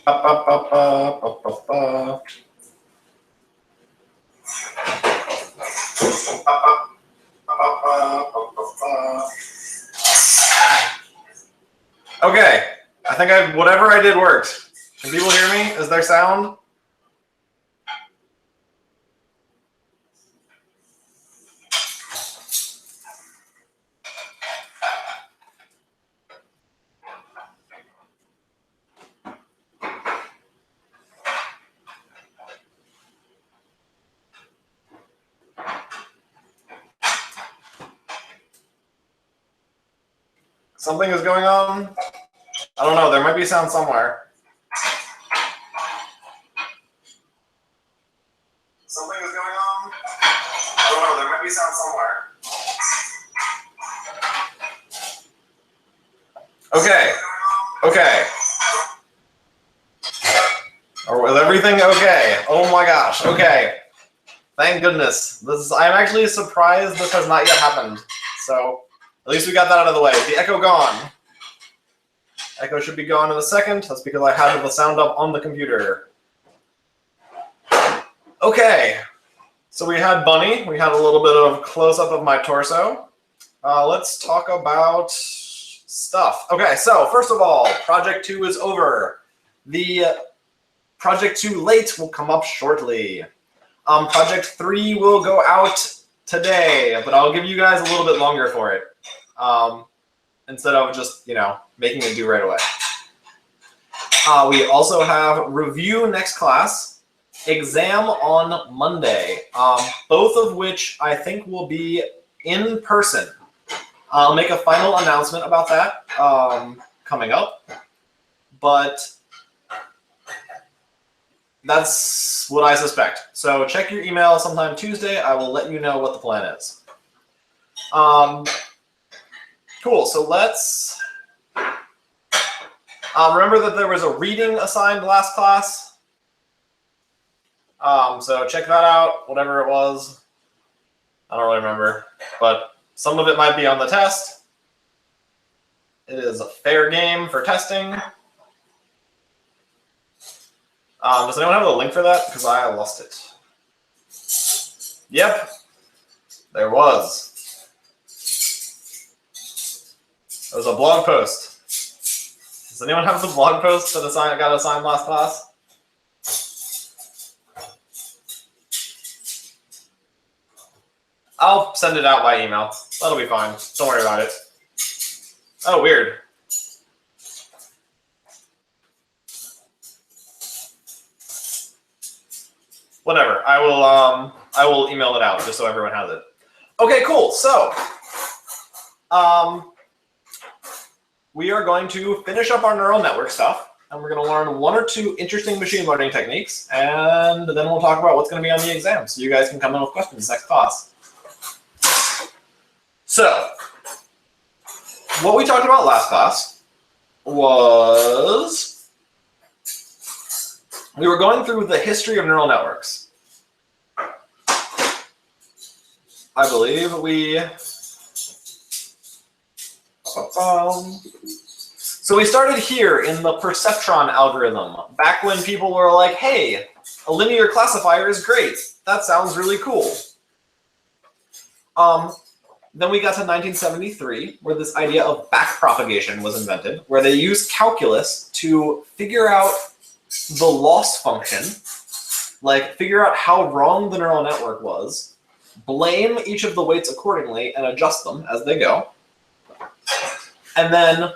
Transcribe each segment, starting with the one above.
Okay, I think whatever I did worked. Can people hear me? Is there sound? Something is going on. I don't know. There might be sound somewhere. Something is going on. I don't know. There might be sound somewhere. Okay. Okay. Or is everything okay? Oh my gosh. Okay. Thank goodness. I'm actually surprised this has not yet happened. So at least we got that out of the way. The echo gone. Echo should be gone in a second. That's because I had the sound up on the computer. Okay. So we had Bunny. We had a little bit of close-up of my torso. Let's talk about stuff. Okay, so first of all, Project 2 is over. The Project 2 late will come up shortly. Project 3 will go out today, but I'll give you guys a little bit longer for it. Instead of just, making it due right away. We also have review next class, exam on Monday, both of which I think will be in person. I'll make a final announcement about that coming up, but that's what I suspect. So check your email sometime Tuesday. I will let you know what the plan is. Cool, so let's remember that there was a reading assigned last class. So check that out, whatever it was. I don't really remember, but some of it might be on the test. It is a fair game for testing. Does anyone have the link for that? Because I lost it. Yep, there was. It was a blog post. Does anyone have the blog post that got assigned last class? I'll send it out by email. That'll be fine. Don't worry about it. Oh, weird. Whatever. I will email it out just so everyone has it. Okay, cool. So, we are going to finish up our neural network stuff, and we're going to learn one or two interesting machine learning techniques, and then we'll talk about what's going to be on the exam, so you guys can come in with questions next class. So, what we talked about last class was we were going through the history of neural networks. I believe we... So we started here in the perceptron algorithm, back when people were like, hey, a linear classifier is great. That sounds really cool. Then we got to 1973, where this idea of backpropagation was invented, where they used calculus to figure out the loss function, like figure out how wrong the neural network was, blame each of the weights accordingly, and adjust them as they go. And then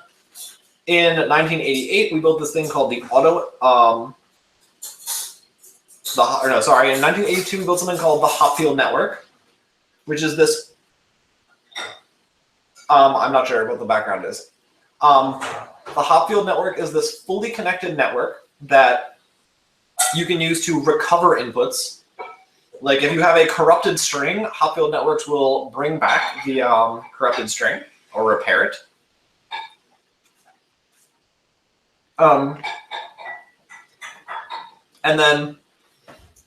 in 1988, we built this thing called the in 1982, we built something called the Hopfield network, which is this, I'm not sure what the background is. The Hopfield network is this fully connected network that you can use to recover inputs. Like if you have a corrupted string, Hopfield networks will bring back the corrupted string or repair it. And then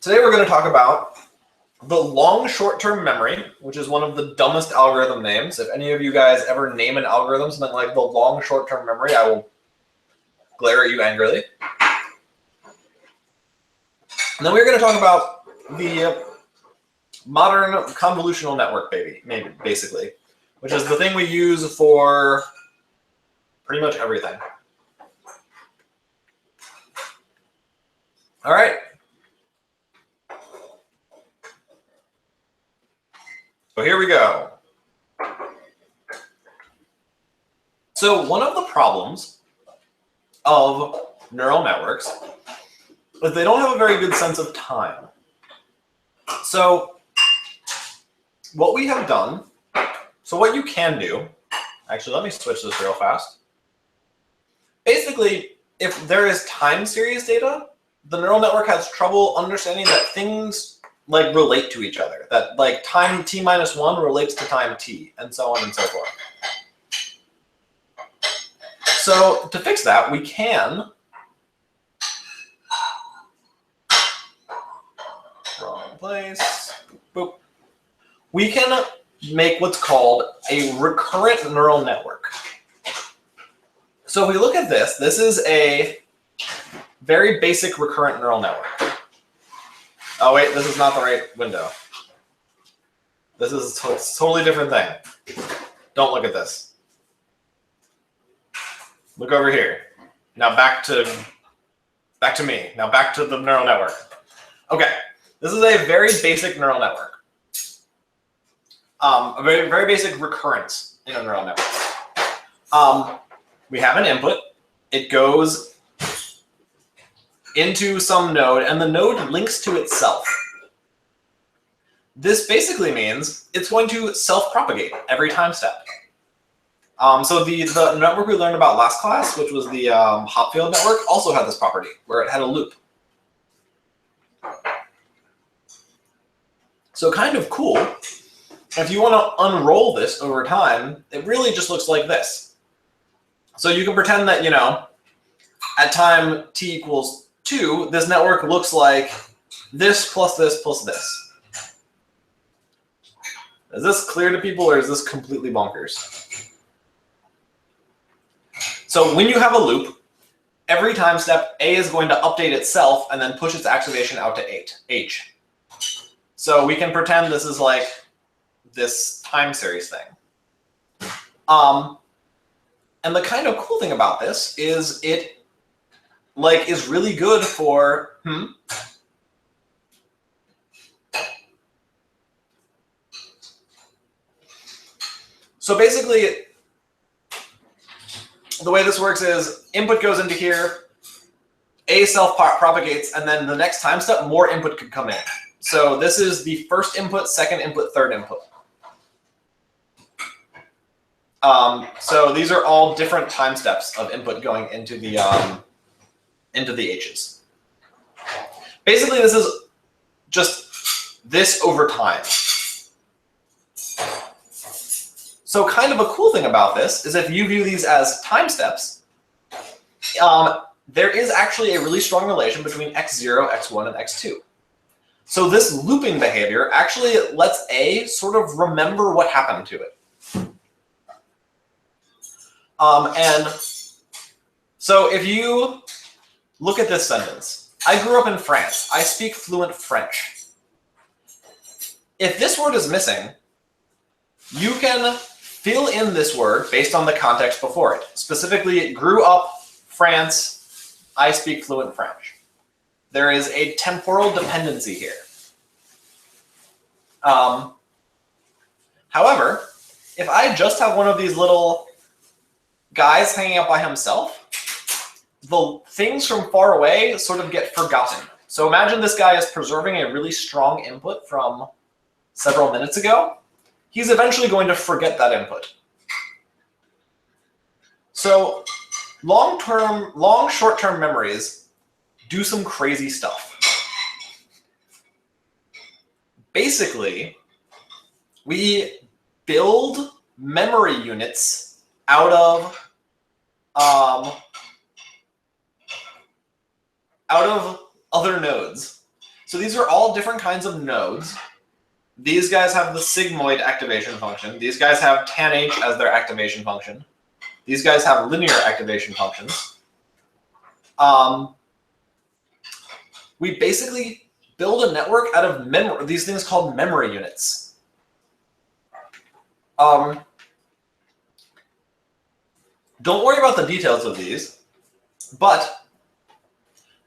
today we're going to talk about the long short-term memory, which is one of the dumbest algorithm names. If any of you guys ever name an algorithm something like the long short-term memory, I will glare at you angrily. And then we're going to talk about the modern convolutional network, basically, which is the thing we use for pretty much everything. All right. So here we go. So one of the problems of neural networks is they don't have a very good sense of time. So what we have done, so what you can do, actually, let me switch this real fast. Basically, if there is time series data, the neural network has trouble understanding that things like relate to each other, that like time t minus 1 relates to time t, and so on and so forth. So to fix that, we can wrong place. Boop. We can make what's called a recurrent neural network. So if we look at this, this is a very basic recurrent neural network. Oh wait, this is not the right window. This is a totally different thing. Don't look at this. Look over here. Now back to me. Now back to the neural network. Okay, this is a very basic neural network. A very basic recurrence in a neural network. We have an input. It goes into some node, and the node links to itself. This basically means it's going to self-propagate every time step. So the network we learned about last class, which was the Hopfield network, also had this property, where it had a loop. So kind of cool. If you want to unroll this over time, it really just looks like this. So you can pretend that, you know, at time t equals 2, this network looks like this plus this plus this. Is this clear to people, or is this completely bonkers? So when you have a loop, every time step, A is going to update itself and then push its activation out to H. So we can pretend this is like this time series thing. And the kind of cool thing about this is it is really good for So basically, the way this works is input goes into here, A self-propagates, and then the next time step, more input could come in. So this is the first input, second input, third input. So these are all different time steps of input going into the H's. Basically, this is just this over time. So kind of a cool thing about this is if you view these as time steps, there is actually a really strong relation between x0, x1, and x2. So this looping behavior actually lets A sort of remember what happened to it. And so if you look at this sentence, I grew up in France. I speak fluent French. If this word is missing, you can fill in this word based on the context before it. Specifically, grew up, France, I speak fluent French. There is a temporal dependency here. However, if I just have one of these little guys hanging out by himself, the things from far away sort of get forgotten. So imagine this guy is preserving a really strong input from several minutes ago. He's eventually going to forget that input. So long, short-term memories do some crazy stuff. Basically, we build memory units out of other nodes. So these are all different kinds of nodes. These guys have the sigmoid activation function. These guys have tanh as their activation function. These guys have linear activation functions. We basically build a network out of these things called memory units. Don't worry about the details of these, but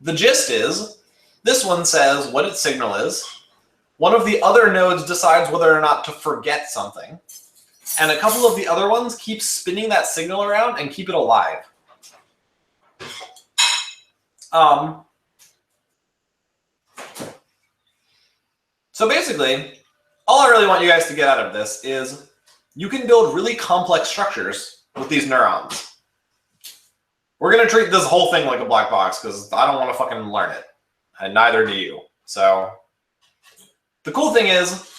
the gist is this one says what its signal is. One of the other nodes decides whether or not to forget something. And a couple of the other ones keep spinning that signal around and keep it alive. So basically, all I really want you guys to get out of this is you can build really complex structures with these neurons. We're going to treat this whole thing like a black box because I don't want to fucking learn it. And neither do you. So the cool thing is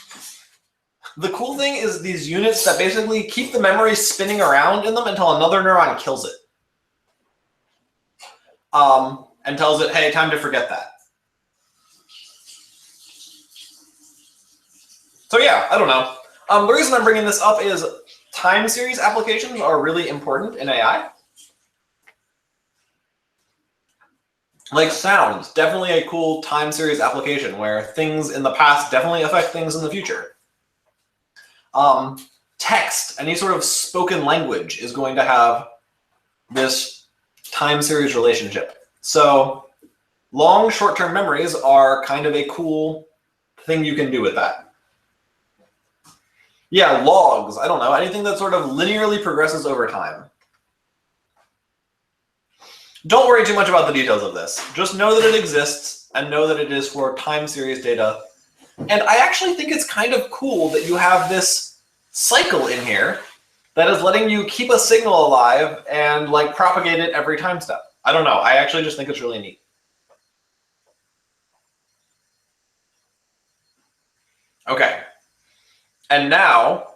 these units that basically keep the memory spinning around in them until another neuron kills it. And tells it, hey, time to forget that. So yeah, I don't know. The reason I'm bringing this up is time series applications are really important in AI. Like sounds, definitely a cool time series application where things in the past definitely affect things in the future. Text, any sort of spoken language is going to have this time series relationship. So long short-term memories are kind of a cool thing you can do with that. Yeah, logs, I don't know, anything that sort of linearly progresses over time. Don't worry too much about the details of this. Just know that it exists and know that it is for time series data. And I actually think it's kind of cool that you have this cycle in here that is letting you keep a signal alive and like propagate it every time step. I don't know. I actually just think it's really neat. Okay. And now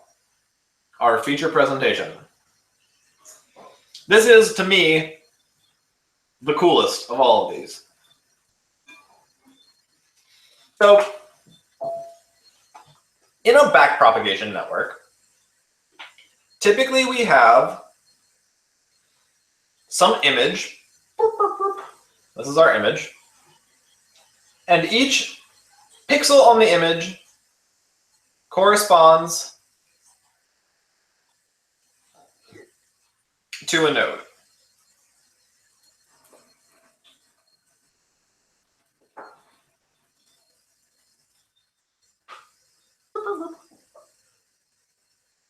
our feature presentation. This is, to me, the coolest of all of these. So in a backpropagation network, typically we have some image. This is our image. And each pixel on the image corresponds to a node.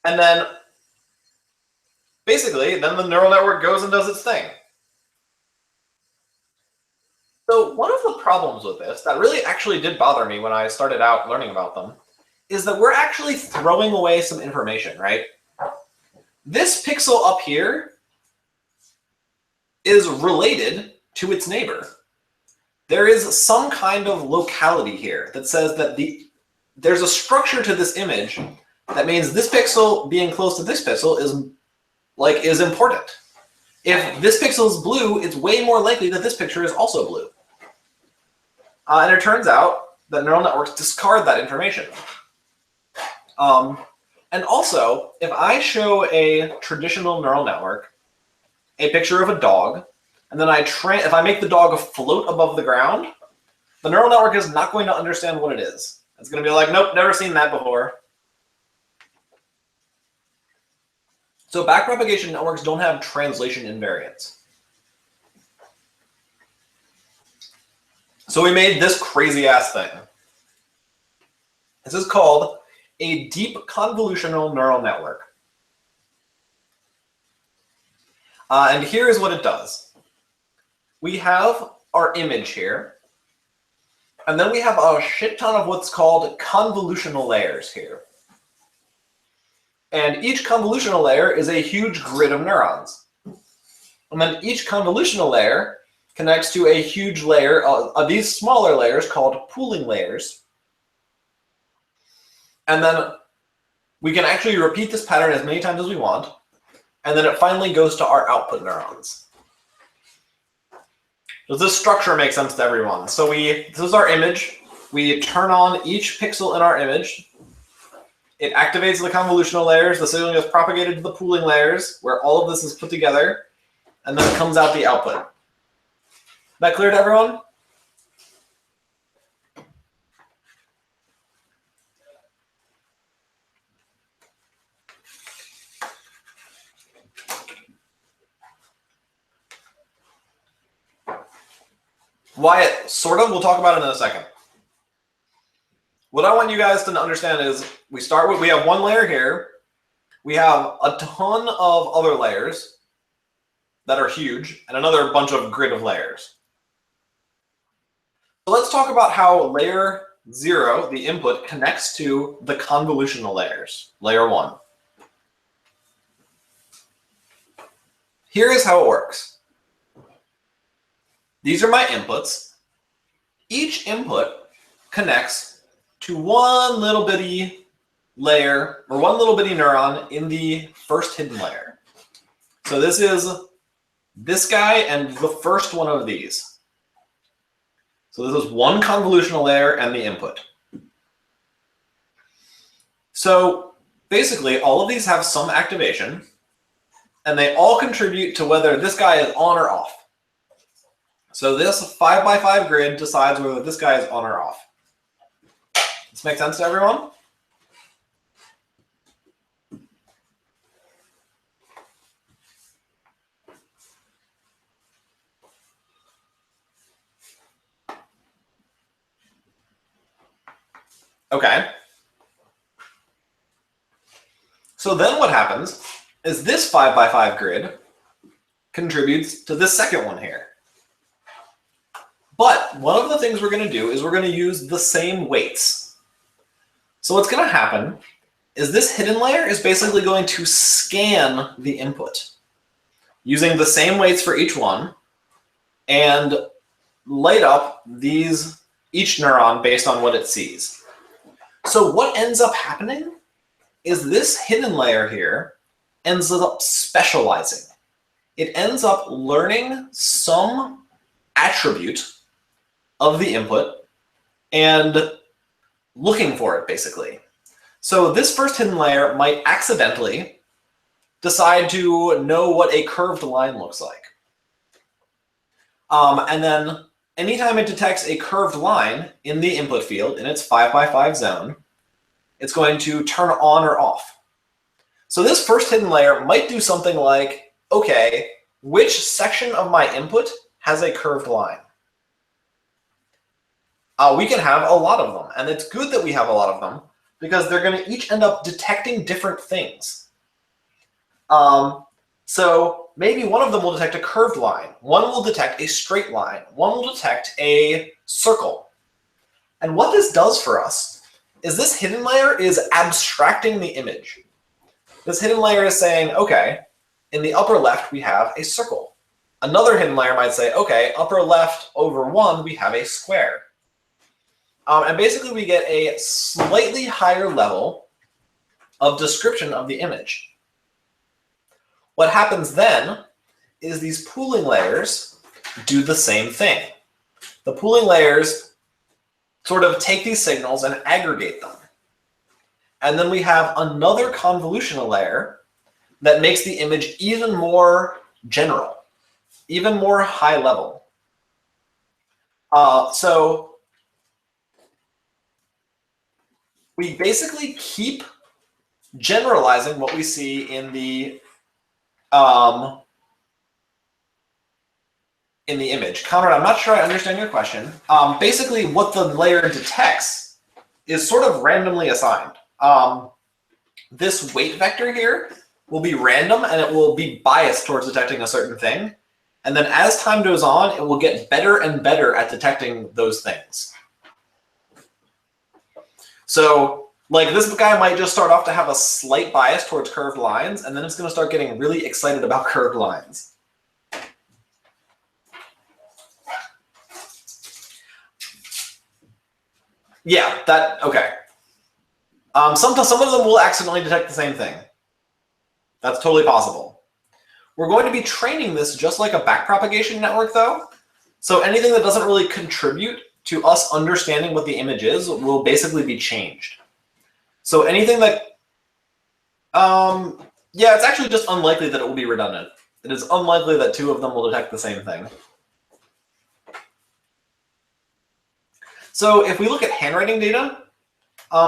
And then basically, then the neural network goes and does its thing. So one of the problems with this that really actually did bother me when I started out learning about them is that we're actually throwing away some information, right? This pixel up here is related to its neighbor. There is some kind of locality here that says that there's a structure to this image that means this pixel being close to this pixel is important. If this pixel is blue, it's way more likely that this picture is also blue. And it turns out that neural networks discard that information. And also, if I show a traditional neural network a picture of a dog, and then if I make the dog float above the ground, the neural network is not going to understand what it is. It's going to be like, nope, never seen that before. So backpropagation networks don't have translation invariance. So we made this crazy ass thing. This is called a deep convolutional neural network. And here is what it does. We have our image here, and then we have a shit ton of what's called convolutional layers here. And each convolutional layer is a huge grid of neurons. And then each convolutional layer connects to a huge layer of these smaller layers called pooling layers. And then we can actually repeat this pattern as many times as we want. And then it finally goes to our output neurons. Does this structure make sense to everyone? So this is our image. We turn on each pixel in our image. It activates the convolutional layers. The signal gets propagated to the pooling layers, where all of this is put together, and then it comes out the output. That clear to everyone? Why it sort of, we'll talk about it in a second. What I want you guys to understand is we have one layer here. We have a ton of other layers that are huge and another bunch of grid of layers. So let's talk about how layer 0, the input, connects to the convolutional layers, layer 1. Here is how it works. These are my inputs. Each input connects to one little bitty layer or one little bitty neuron in the first hidden layer. So this is this guy and the first one of these. So this is one convolutional layer and the input. So basically all of these have some activation and they all contribute to whether this guy is on or off. So this 5x5 grid decides whether this guy is on or off. This make sense to everyone? Okay. So then what happens is this 5x5 grid contributes to this second one here. But one of the things we're going to do is we're going to use the same weights. So what's going to happen is this hidden layer is basically going to scan the input using the same weights for each one and light up each neuron based on what it sees. So what ends up happening is this hidden layer here ends up specializing. It ends up learning some attribute of the input and looking for it, basically. So this first hidden layer might accidentally decide to know what a curved line looks like. And then anytime it detects a curved line in the input field, in its 5x5 zone, it's going to turn on or off. So this first hidden layer might do something like, okay, which section of my input has a curved line? We can have a lot of them, and it's good that we have a lot of them because they're going to each end up detecting different things. So maybe one of them will detect a curved line, one will detect a straight line, one will detect a circle. And what this does for us is this hidden layer is abstracting the image. This hidden layer is saying, okay, in the upper left we have a circle. Another hidden layer might say, okay, upper left over 1 we have a square. And basically we get a slightly higher level of description of the image. What happens then is these pooling layers do the same thing. The pooling layers sort of take these signals and aggregate them. And then we have another convolutional layer that makes the image even more general, even more high level. So we basically keep generalizing what we see in the image. Conrad, I'm not sure I understand your question. Basically, what the layer detects is sort of randomly assigned. This weight vector here will be random, and it will be biased towards detecting a certain thing. And then as time goes on, it will get better and better at detecting those things. So like this guy might just start off to have a slight bias towards curved lines, and then it's going to start getting really excited about curved lines. Yeah, okay. Some of them will accidentally detect the same thing. That's totally possible. We're going to be training this just like a backpropagation network, though. So anything that doesn't really contribute to us understanding what the image is will basically be changed. So anything that, yeah, it's actually just unlikely that it will be redundant. It is unlikely that two of them will detect the same thing. So if we look at handwriting data,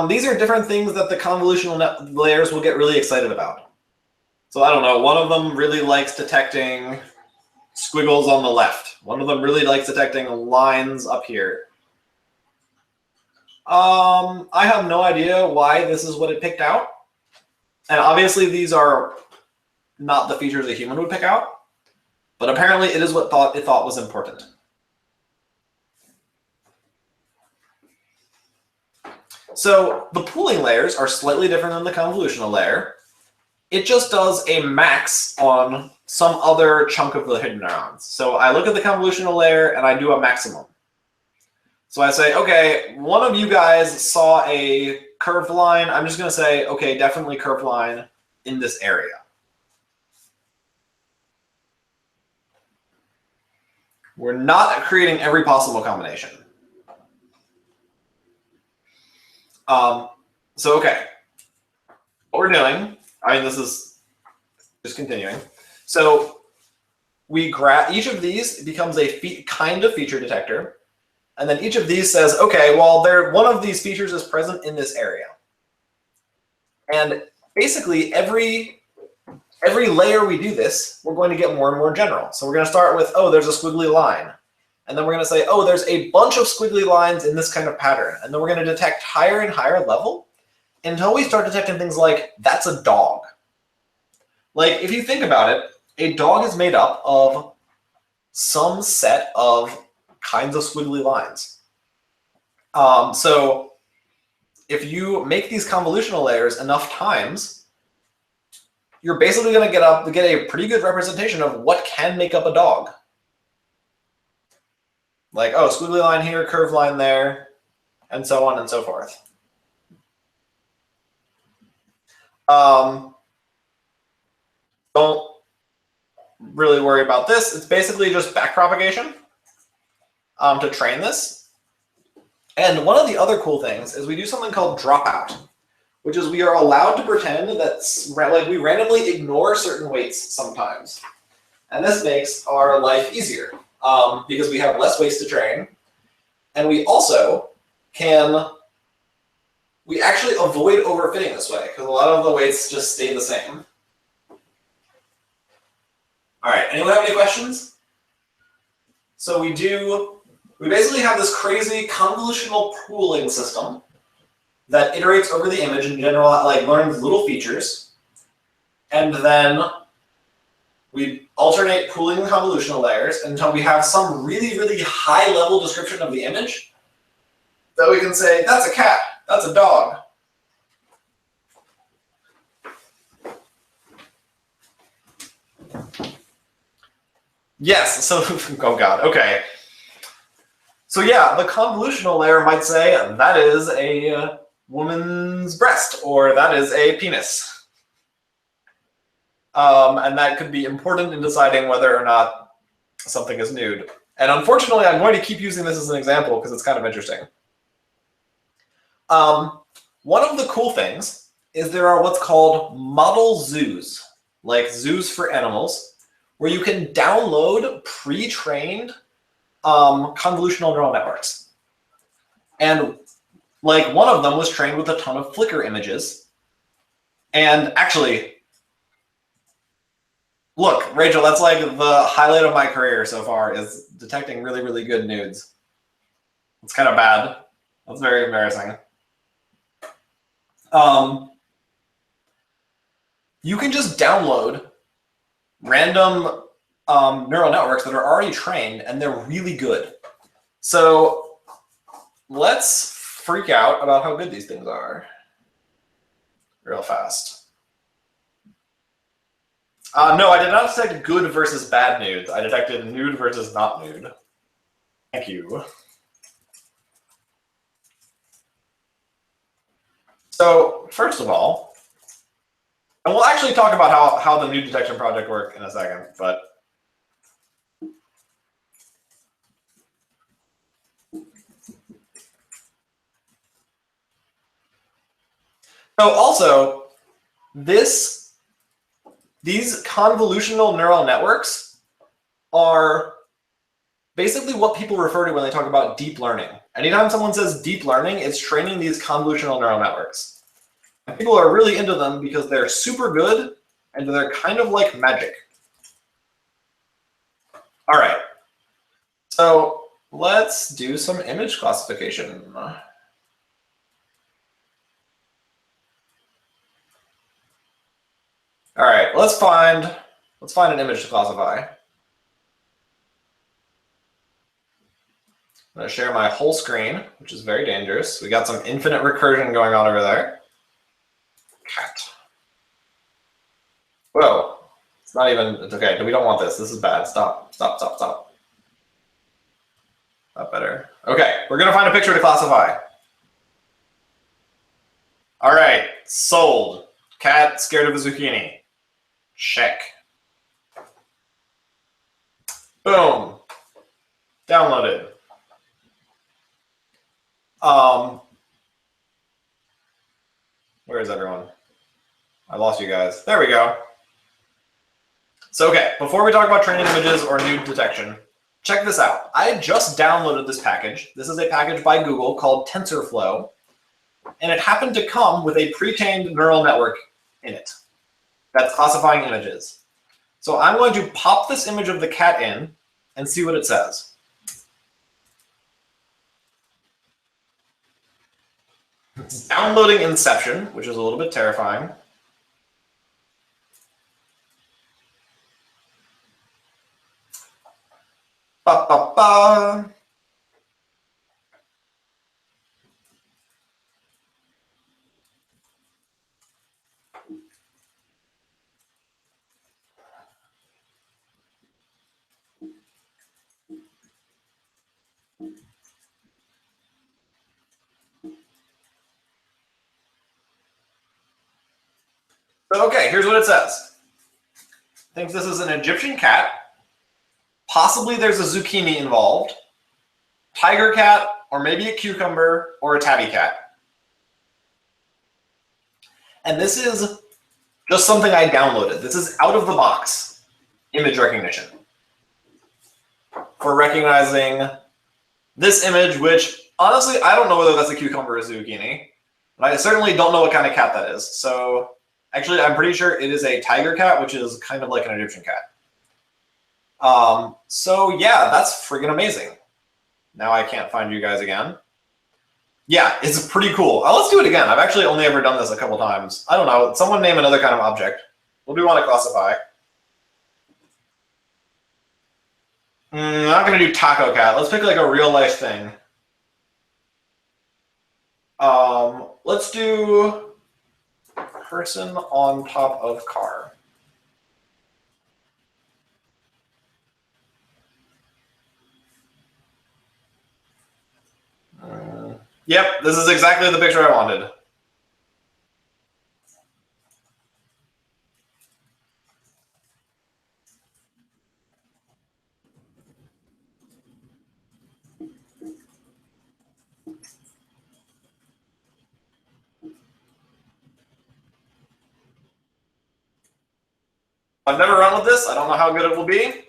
these are different things that the convolutional layers will get really excited about. So I don't know, one of them really likes detecting squiggles on the left. One of them really likes detecting lines up here. I have no idea why this is what it picked out. And obviously these are not the features a human would pick out, but apparently it is what it thought was important. So the pooling layers are slightly different than the convolutional layer. It just does a max on some other chunk of the hidden neurons. So I look at the convolutional layer and I do a maximum. So I say, okay, one of you guys saw a curved line. I'm just going to say, okay, definitely curved line in this area. We're not creating every possible combination. So, okay, what we're doing, I mean, this is just continuing. So we grab each of these becomes a kind of feature detector. And then each of these says, okay, well, one of these features is present in this area. And basically every layer we do this, we're going to get more and more general. So we're going to start with, oh, there's a squiggly line. And then we're going to say, oh, there's a bunch of squiggly lines in this kind of pattern. And then we're going to detect higher and higher level until we start detecting things like, that's a dog. Like, if you think about it, a dog is made up of some set of kinds of squiggly lines. So if you make these convolutional layers enough times, you're basically going to get a pretty good representation of what can make up a dog. Like, oh, squiggly line here, curved line there, and so on and so forth. Don't really worry about this. It's basically just backpropagation to train this. And one of the other cool things is we do something called dropout, which is we are allowed to pretend that like we randomly ignore certain weights sometimes. And this makes our life easier because we have less weights to train. And we also we actually avoid overfitting this way because a lot of the weights just stay the same. All right, anyone have any questions? So we basically have this crazy convolutional pooling system that iterates over the image in general, like learns little features. And then we alternate pooling the convolutional layers until we have some really, really high level description of the image that we can say, that's a cat, that's a dog. Yes, so, oh God, okay. So yeah, the convolutional layer might say that is a woman's breast, or that is a penis. And that could be important in deciding whether or not something is nude. And unfortunately, I'm going to keep using this as an example because it's kind of interesting. One of the cool things is there are what's called model zoos, like zoos for animals, where you can download pre-trained convolutional neural networks. And like one of them was trained with a ton of Flickr images. And actually, look, Rachel, that's like the highlight of my career so far is detecting really, really good nudes. It's kind of bad. That's very embarrassing. You can just download random neural networks that are already trained, and they're really good. So let's freak out about how good these things are real fast. No, I did not detect good versus bad nudes. I detected nude versus not nude. Thank you. So first of all, and we'll actually talk about how the nude detection project worked in a second, but so also these convolutional neural networks are basically what people refer to when they talk about deep learning. Anytime someone says deep learning, it's training these convolutional neural networks. And people are really into them because they're super good and they're kind of like magic. All right. So let's do some image classification. All right, let's find an image to classify. I'm going to share my whole screen, which is very dangerous. We got some infinite recursion going on over there. Cat. Whoa. It's not even, it's okay. We don't want this. This is bad. Stop. Stop, stop, stop. Not better. Okay, we're going to find a picture to classify. All right, sold. Cat scared of a zucchini. Check. Boom. Downloaded. Where is everyone? I lost you guys. There we go. So, okay, before we talk about training images or nude detection, check this out. I just downloaded this package. This is a package by Google called TensorFlow, and it happened to come with a pre-trained neural network in it that's classifying images. So I'm going to pop this image of the cat in and see what it says. It's downloading Inception, which is a little bit terrifying. Ba, ba, ba. So, okay, here's what it says. Thinks this is an Egyptian cat. Possibly there's a zucchini involved, tiger cat, or maybe a cucumber, or a tabby cat. And this is just something I downloaded. This is out of the box image recognition for recognizing this image, which honestly, I don't know whether that's a cucumber or a zucchini, but I certainly don't know what kind of cat that is. So actually, I'm pretty sure it is a tiger cat, which is kind of like an Egyptian cat. So yeah, that's friggin' amazing. Now I can't find you guys again. Yeah, it's pretty cool. Let's do it again. I've actually only ever done this a couple times. I don't know. Someone name another kind of object. What do we want to classify? I'm not going to do taco cat. Let's pick like a real life thing. Let's do person on top of car. Yep, this is exactly the picture I wanted. I've never run with this. I don't know how good it will be.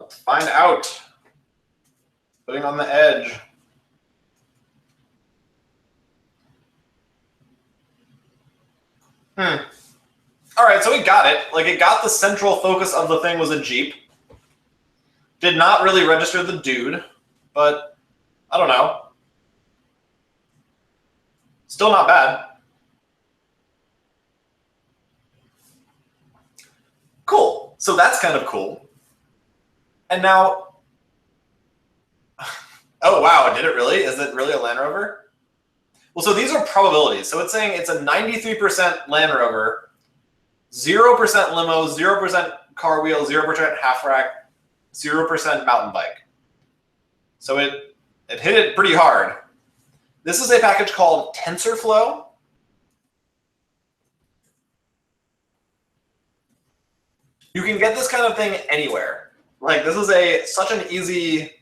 Let's find out. Putting on the edge. All right, so we got it. Like, it got the central focus of the thing was a Jeep. Did not really register the dude, but I don't know. Still not bad. Cool. So that's kind of cool. And now, oh wow, did it really? Is it really a Land Rover? Well, so these are probabilities. So it's saying it's a 93% Land Rover, 0% limo, 0% car wheel, 0% half rack, 0% mountain bike. So it hit it pretty hard. This is a package called TensorFlow. You can get this kind of thing anywhere. Like, this is such an easy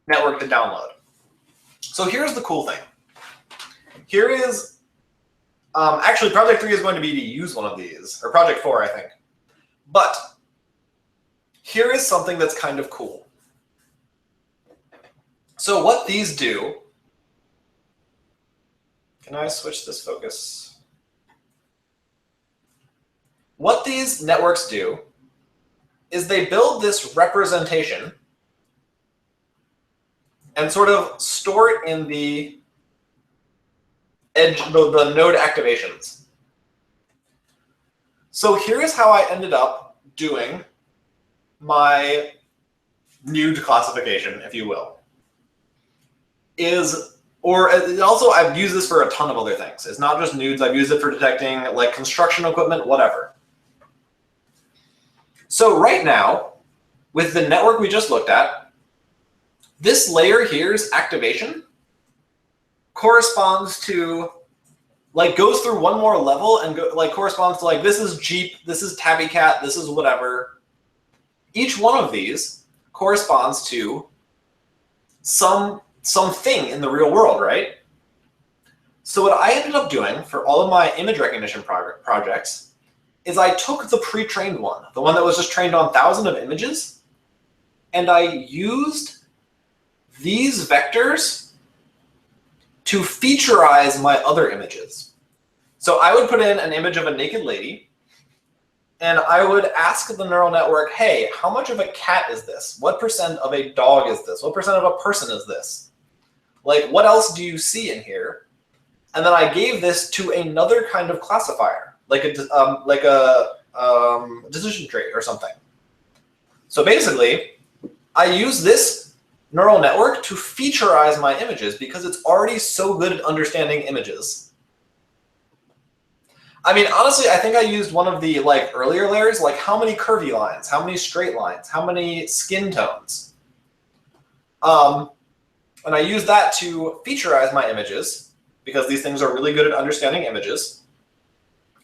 network to download. So here's the cool thing. Here is, actually Project 3 is going to be to use one of these, or Project 4, I think. But here is something that's kind of cool. So what these do, can I switch this focus? What these networks do is they build this representation and sort of store it in the edge, the node activations. So here's how I ended up doing my nude classification, if you will. Also, I've used this for a ton of other things. It's not just nudes. I've used it for detecting like construction equipment, whatever. So right now, with the network we just looked at, this layer here's activation corresponds to, like, goes through one more level and corresponds to, like, this is Jeep, this is Tabby Cat, this is whatever. Each one of these corresponds to something in the real world, right? So what I ended up doing for all of my image recognition projects is I took the pre-trained one, the one that was just trained on thousands of images, and I used these vectors to featureize my other images. So I would put in an image of a naked lady, and I would ask the neural network, hey, how much of a cat is this? What percent of a dog is this? What percent of a person is this? Like, what else do you see in here? And then I gave this to another kind of classifier, like a decision tree or something. So basically, I use this neural network to featureize my images because it's already so good at understanding images. I mean, honestly, I think I used one of the earlier layers, like how many curvy lines, how many straight lines, how many skin tones. And I use that to featureize my images because these things are really good at understanding images.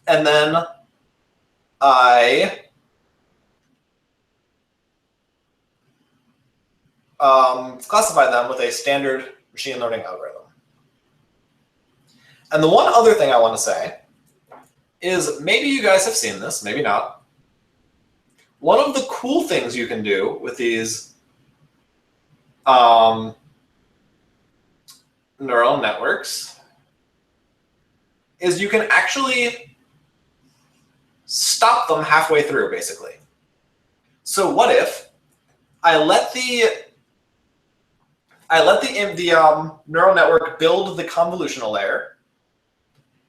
And then I classify them with a standard machine learning algorithm. And the one other thing I want to say is, maybe you guys have seen this, maybe not. One of the cool things you can do with these neural networks is you can actually stop them halfway through, basically. So what if I let the neural network build the convolutional layer,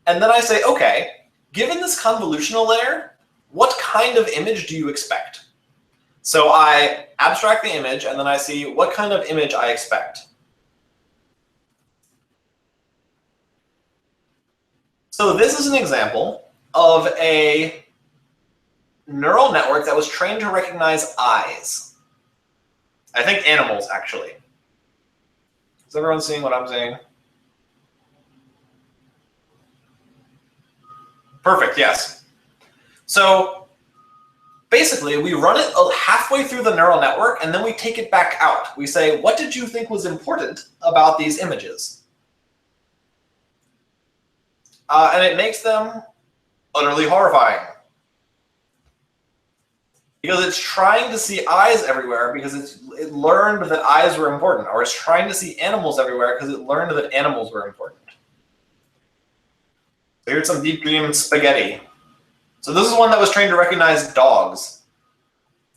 and then I say, okay, given this convolutional layer, what kind of image do you expect? So I abstract the image, and then I see what kind of image I expect. So this is an example of a neural network that was trained to recognize eyes. I think animals, actually. Is everyone seeing what I'm seeing? Perfect, yes. So basically, we run it halfway through the neural network, and then we take it back out. We say, what did you think was important about these images? And it makes them utterly horrifying. Because it's trying to see eyes everywhere because it learned that eyes were important, or it's trying to see animals everywhere because it learned that animals were important. So here's some deep dream spaghetti. So this is one that was trained to recognize dogs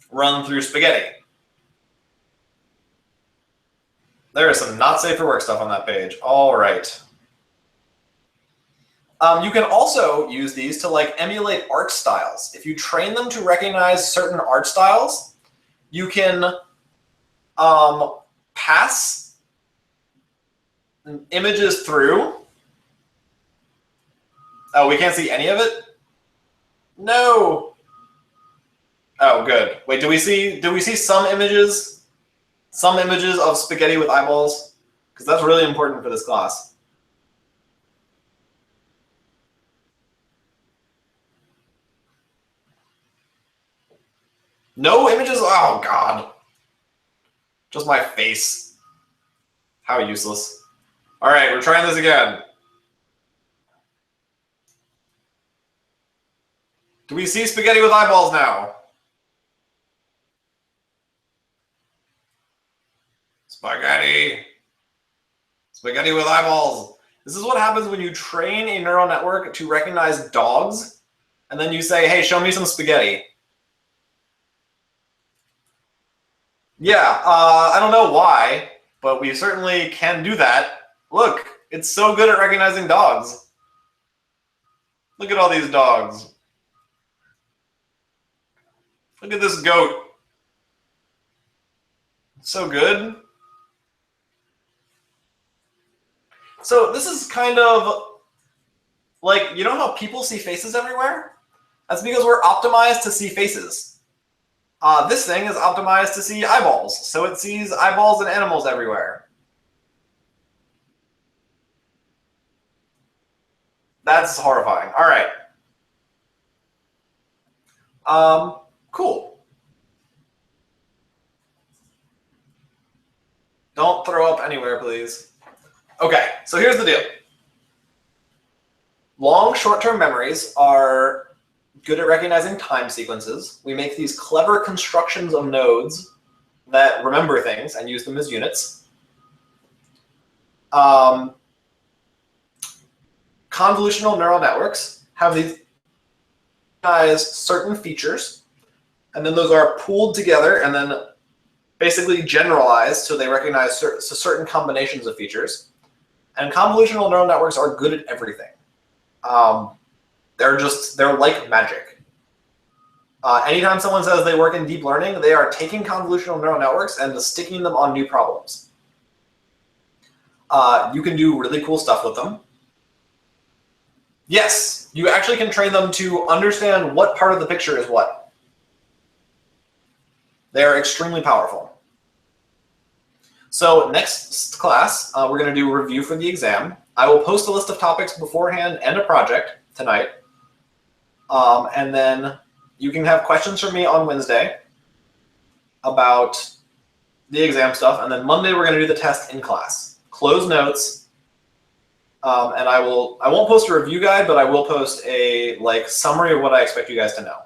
run through spaghetti. There is some not safe for work stuff on that page. All right. You can also use these to emulate art styles. If you train them to recognize certain art styles, you can pass images through. Oh, we can't see any of it? No. Oh, good. Wait, do we see some images? Some images of spaghetti with eyeballs? Because that's really important for this class. No images? Oh, God. Just my face. How useless. All right, we're trying this again. Do we see spaghetti with eyeballs now? Spaghetti. Spaghetti with eyeballs. This is what happens when you train a neural network to recognize dogs, and then you say, hey, show me some spaghetti. Yeah, I don't know why, but we certainly can do that. Look, it's so good at recognizing dogs. Look at all these dogs. Look at this goat. So good. So this is kind of like, you know how people see faces everywhere? That's because we're optimized to see faces. This thing is optimized to see eyeballs, so it sees eyeballs and animals everywhere. That's horrifying. All right. Cool. Don't throw up anywhere, please. Okay, so here's the deal. Long short-term memories are good at recognizing time sequences. We make these clever constructions of nodes that remember things and use them as units. Convolutional neural networks have these certain features, and then those are pooled together and then basically generalized so they recognize certain combinations of features. And convolutional neural networks are good at everything. They're like magic. Anytime someone says they work in deep learning, they are taking convolutional neural networks and sticking them on new problems. You can do really cool stuff with them. Yes, you actually can train them to understand what part of the picture is what. They're extremely powerful. So next class, we're going to do a review for the exam. I will post a list of topics beforehand and a project tonight. And then you can have questions for me on Wednesday about the exam stuff. And then Monday, we're going to do the test in class. Close notes. And I won't post a review guide, but I will post a summary of what I expect you guys to know.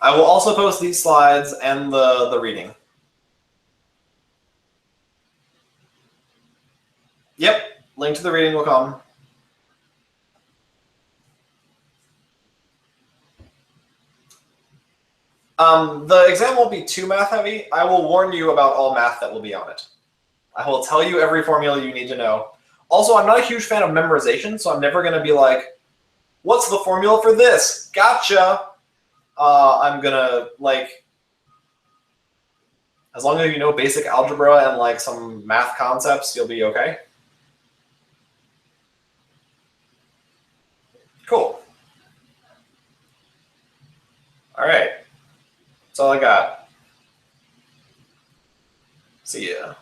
I will also post these slides and the reading. Yep, link to the reading will come. The exam won't be too math heavy. I will warn you about all math that will be on it. I will tell you every formula you need to know. Also, I'm not a huge fan of memorization, so I'm never going to be like, what's the formula for this? Gotcha. I'm going to, as long as you know basic algebra and some math concepts, you'll be okay. Cool. All right. That's all I got. See ya.